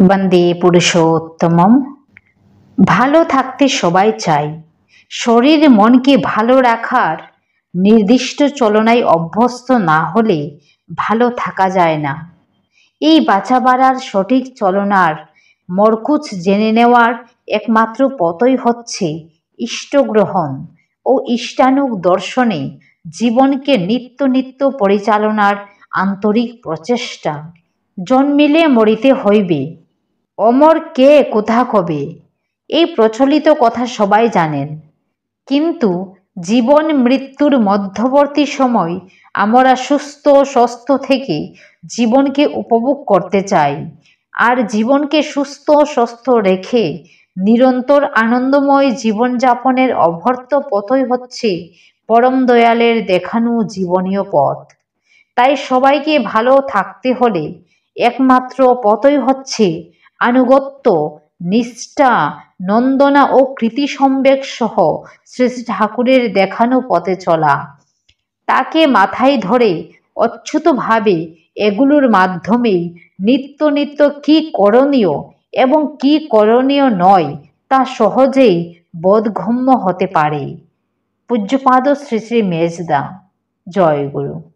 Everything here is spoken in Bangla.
বন্দে পুরুষোত্তমম। ভালো থাকতে সবাই চায়। শরীর মনকে ভালো রাখার নির্দিষ্ট চলনায় অভ্যস্ত না হলে ভালো থাকা যায় না। এই বাঁচা বাড়ার সঠিক চলনার মরকুচ জেনে নেওয়ার একমাত্র পথই হচ্ছে ইষ্টগ্রহণ ও ইষ্টানুগ দর্শনে জীবনকে নিত্য নিত্য পরিচালনার আন্তরিক প্রচেষ্টা। জন্মিলে মরিতে হইবে, অমর কে কোথা কবে, এই প্রচলিত কথা সবাই জানেন। কিন্তু জীবন মৃত্যুর মধ্যবর্তী সময় আমরা সুস্থ স্বস্থ থেকে জীবনকে উপভোগ করতে চাই। আর জীবনকে সুস্থ স্বস্থ রেখে নিরন্তর আনন্দময় জীবনযাপনের অভ্যর্থ পথই হচ্ছে পরম দয়ালের দেখানো জীবনীয় পথ। তাই সবাইকে ভালো থাকতে হলে একমাত্র পথই হচ্ছে আনুগত্য, নিষ্ঠা, নন্দনা ও কৃতি সম্বেক সহ শ্রী শ্রী ঠাকুরের দেখানো পথে চলা। তাকে মাথায় ধরে অচ্যুতভাবে এগুলোর মাধ্যমেই নিত্য নিত্য কি করণীয় এবং কি করণীয় নয় তা সহজেই বোধগম্য হতে পারে। পূজ্যপাদ শ্রী শ্রী মেজদা। জয় গুরু।